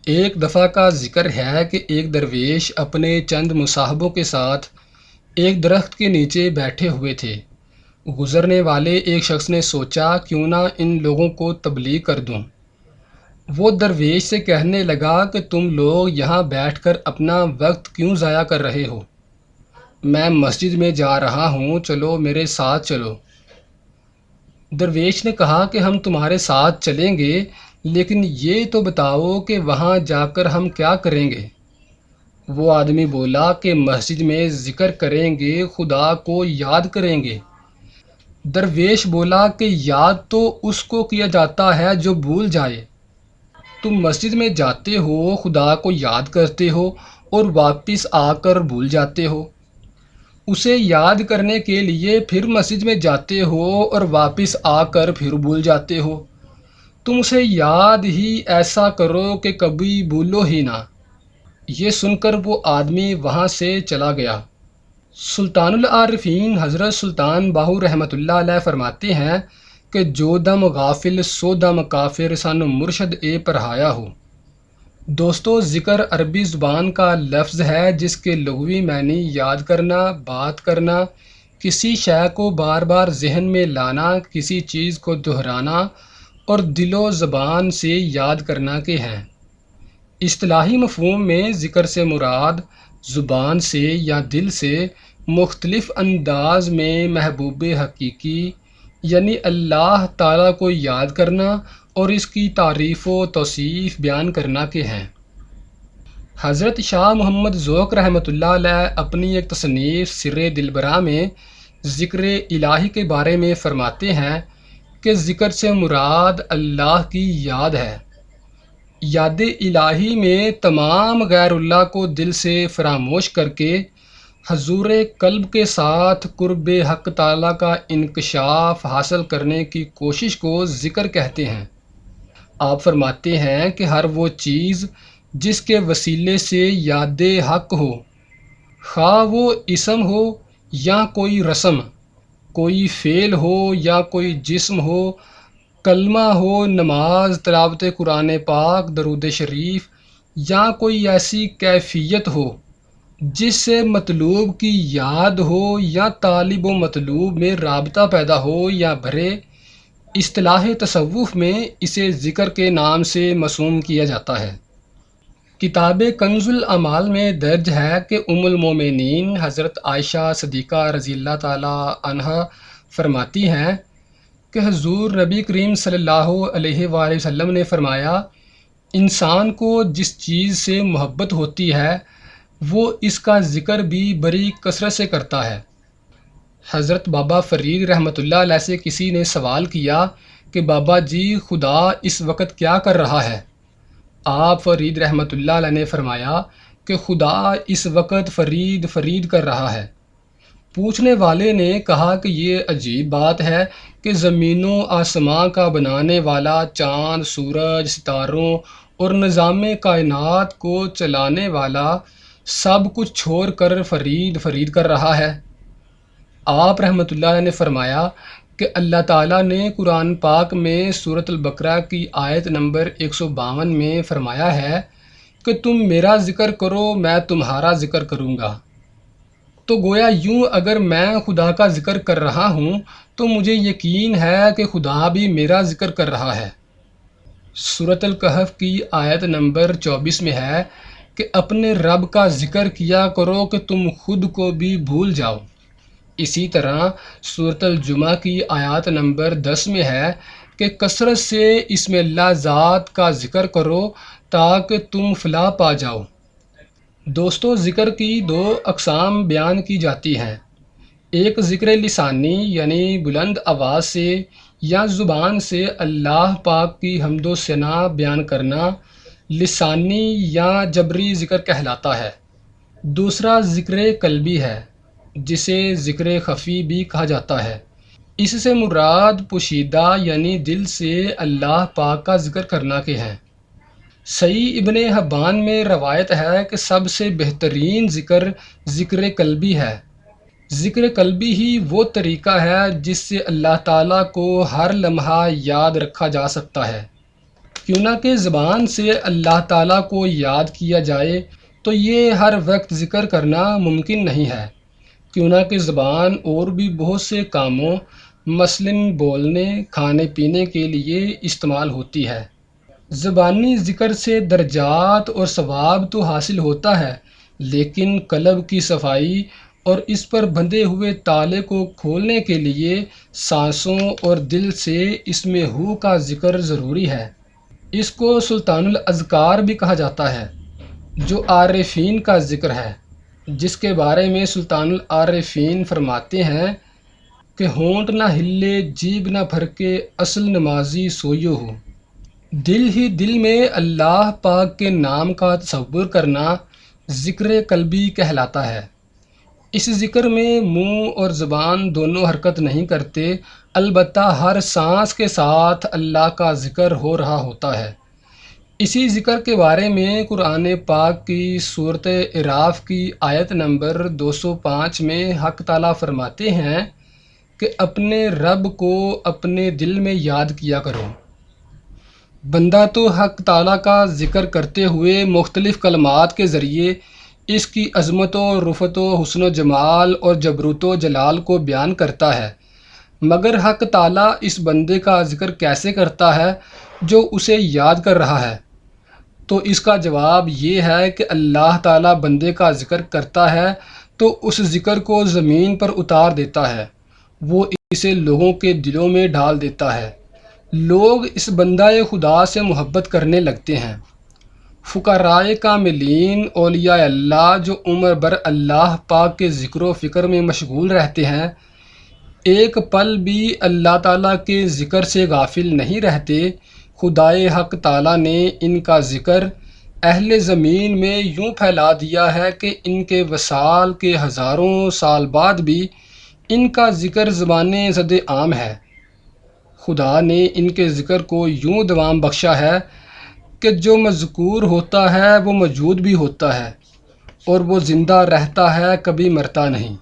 ایک دفعہ کا ذکر ہے کہ ایک درویش اپنے چند مصاحبوں کے ساتھ ایک درخت کے نیچے بیٹھے ہوئے تھے۔ گزرنے والے ایک شخص نے سوچا کیوں نہ ان لوگوں کو تبلیغ کر دوں۔ وہ درویش سے کہنے لگا کہ تم لوگ یہاں بیٹھ کر اپنا وقت کیوں ضائع کر رہے ہو؟ میں مسجد میں جا رہا ہوں، چلو میرے ساتھ چلو۔ درویش نے کہا کہ ہم تمہارے ساتھ چلیں گے، لیکن یہ تو بتاؤ کہ وہاں جا کر ہم کیا کریں گے؟ وہ آدمی بولا کہ مسجد میں ذکر کریں گے، خدا کو یاد کریں گے۔ درویش بولا کہ یاد تو اس کو کیا جاتا ہے جو بھول جائے۔ تم مسجد میں جاتے ہو، خدا کو یاد کرتے ہو اور واپس آ کر بھول جاتے ہو۔ اسے یاد کرنے کے لیے پھر مسجد میں جاتے ہو اور واپس آ کر پھر بھول جاتے ہو۔ تم اسے یاد ہی ایسا کرو کہ کبھی بھولو ہی نہ۔ یہ سن کر وہ آدمی وہاں سے چلا گیا۔ سلطان العارفین حضرت سلطان باہو رحمۃ اللہ علیہ فرماتے ہیں کہ جو دم غافل سو دم کافر سن مرشد اے پرہایا ہو۔ دوستو، ذکر عربی زبان کا لفظ ہے جس کے لغوی معنی یاد کرنا، بات کرنا، کسی شے کو بار بار ذہن میں لانا، کسی چیز کو دہرانا اور دل و زبان سے یاد کرنا کے ہیں۔ اصطلاحی مفہوم میں ذکر سے مراد زبان سے یا دل سے مختلف انداز میں محبوب حقیقی یعنی اللہ تعالیٰ کو یاد کرنا اور اس کی تعریف و توصیف بیان کرنا کے ہیں۔ حضرت شاہ محمد ذوق رحمۃ اللہ علیہ اپنی ایک تصنیف سر دلبراں میں ذکر الہی کے بارے میں فرماتے ہیں کہ ذکر سے مراد اللہ کی یاد ہے۔ یاد الہی میں تمام غیر اللہ کو دل سے فراموش کر کے حضور قلب کے ساتھ قرب حق تعالیٰ کا انکشاف حاصل کرنے کی کوشش کو ذکر کہتے ہیں۔ آپ فرماتے ہیں کہ ہر وہ چیز جس کے وسیلے سے یاد حق ہو، خواہ وہ اسم ہو یا کوئی رسم، کوئی فعل ہو یا کوئی جسم ہو، کلمہ ہو، نماز، تلاوت قرآن پاک، درود شریف، یا کوئی ایسی کیفیت ہو جس سے مطلوب کی یاد ہو یا طالب و مطلوب میں رابطہ پیدا ہو یا بھرے، اصطلاح تصوف میں اسے ذکر کے نام سے موسوم کیا جاتا ہے۔ کتاب کنز الاعمال میں درج ہے کہ ام المومنین حضرت عائشہ صدیقہ رضی اللہ تعالی عنہا فرماتی ہیں کہ حضور نبی کریم صلی اللہ علیہ وآلہ وسلم نے فرمایا، انسان کو جس چیز سے محبت ہوتی ہے وہ اس کا ذکر بھی بڑی کثرت سے کرتا ہے۔ حضرت بابا فرید رحمۃ اللہ علیہ سے کسی نے سوال کیا کہ بابا جی، خدا اس وقت کیا کر رہا ہے؟ آپ فرید رحمۃ اللہ علیہ نے فرمایا کہ خدا اس وقت فرید فرید کر رہا ہے۔ پوچھنے والے نے کہا کہ یہ عجیب بات ہے کہ زمین و آسمان کا بنانے والا، چاند، سورج، ستاروں اور نظام کائنات کو چلانے والا سب کچھ چھوڑ کر فرید فرید کر رہا ہے۔ آپ رحمۃ اللہ علیہ نے فرمایا کہ اللہ تعالیٰ نے قرآن پاک میں سورۃ البقرہ کی آیت نمبر 152 میں فرمایا ہے کہ تم میرا ذکر کرو، میں تمہارا ذکر کروں گا۔ تو گویا یوں اگر میں خدا کا ذکر کر رہا ہوں تو مجھے یقین ہے کہ خدا بھی میرا ذکر کر رہا ہے۔ سورۃ الکہف کی آیت نمبر 24 میں ہے کہ اپنے رب کا ذکر کیا کرو کہ تم خود کو بھی بھول جاؤ۔ اسی طرح سورۃ الجمعہ کی آیات نمبر 10 میں ہے کہ کثرت سے اسم اللہ ذات کا ذکر کرو تاکہ تم فلاح پا جاؤ۔ دوستو، ذکر کی دو اقسام بیان کی جاتی ہیں۔ ایک ذکر لسانی یعنی بلند آواز سے یا زبان سے اللہ پاک کی حمد و ثنا بیان کرنا لسانی یا جبری ذکر کہلاتا ہے۔ دوسرا ذکر قلبی ہے جسے ذکر خفی بھی کہا جاتا ہے۔ اس سے مراد پوشیدہ یعنی دل سے اللہ پاک کا ذکر کرنا کے ہیں۔ صحیح ابن حبان میں روایت ہے کہ سب سے بہترین ذکر ذکر قلبی ہے۔ ذکر قلبی ہی وہ طریقہ ہے جس سے اللہ تعالیٰ کو ہر لمحہ یاد رکھا جا سکتا ہے۔ کیوں نہ کہ زبان سے اللہ تعالیٰ کو یاد کیا جائے تو یہ ہر وقت ذکر کرنا ممکن نہیں ہے، کیوں نہ کہ زبان اور بھی بہت سے کاموں مثلاً بولنے، کھانے پینے کے لیے استعمال ہوتی ہے۔ زبانی ذکر سے درجات اور ثواب تو حاصل ہوتا ہے، لیکن قلب کی صفائی اور اس پر بندھے ہوئے تالے کو کھولنے کے لیے سانسوں اور دل سے اسم ہو کا ذکر ضروری ہے۔ اس کو سلطان الاذکار بھی کہا جاتا ہے، جو عارفین کا ذکر ہے، جس کے بارے میں سلطان العارفین فرماتے ہیں کہ ہونٹ نہ ہلے، جیب نہ پھرکے، اصل نمازی سوئیو ہو۔ دل ہی دل میں اللہ پاک کے نام کا تصور کرنا ذکر قلبی کہلاتا ہے۔ اس ذکر میں منہ اور زبان دونوں حرکت نہیں کرتے، البتہ ہر سانس کے ساتھ اللہ کا ذکر ہو رہا ہوتا ہے۔ اسی ذکر کے بارے میں قرآن پاک کی سورۃ اعراف کی آیت نمبر 205 میں حق تعالیٰ فرماتے ہیں کہ اپنے رب کو اپنے دل میں یاد کیا کرو۔ بندہ تو حق تعالیٰ کا ذکر کرتے ہوئے مختلف کلمات کے ذریعے اس کی عظمت و رفعت و حسن و جمال اور جبروت و جلال کو بیان کرتا ہے، مگر حق تعالیٰ اس بندے کا ذکر کیسے کرتا ہے جو اسے یاد کر رہا ہے؟ تو اس کا جواب یہ ہے کہ اللہ تعالیٰ بندے کا ذکر کرتا ہے تو اس ذکر کو زمین پر اتار دیتا ہے، وہ اسے لوگوں کے دلوں میں ڈال دیتا ہے، لوگ اس بندہ خدا سے محبت کرنے لگتے ہیں۔ فقراء کاملین اولیاء اللہ جو عمر بھر اللہ پاک کے ذکر و فکر میں مشغول رہتے ہیں، ایک پل بھی اللہ تعالیٰ کے ذکر سے غافل نہیں رہتے، خدائے حق تعالیٰ نے ان کا ذکر اہل زمین میں یوں پھیلا دیا ہے کہ ان کے وصال کے ہزاروں سال بعد بھی ان کا ذکر زبان زد عام ہے۔ خدا نے ان کے ذکر کو یوں دوام بخشا ہے کہ جو مذکور ہوتا ہے وہ موجود بھی ہوتا ہے، اور وہ زندہ رہتا ہے، کبھی مرتا نہیں۔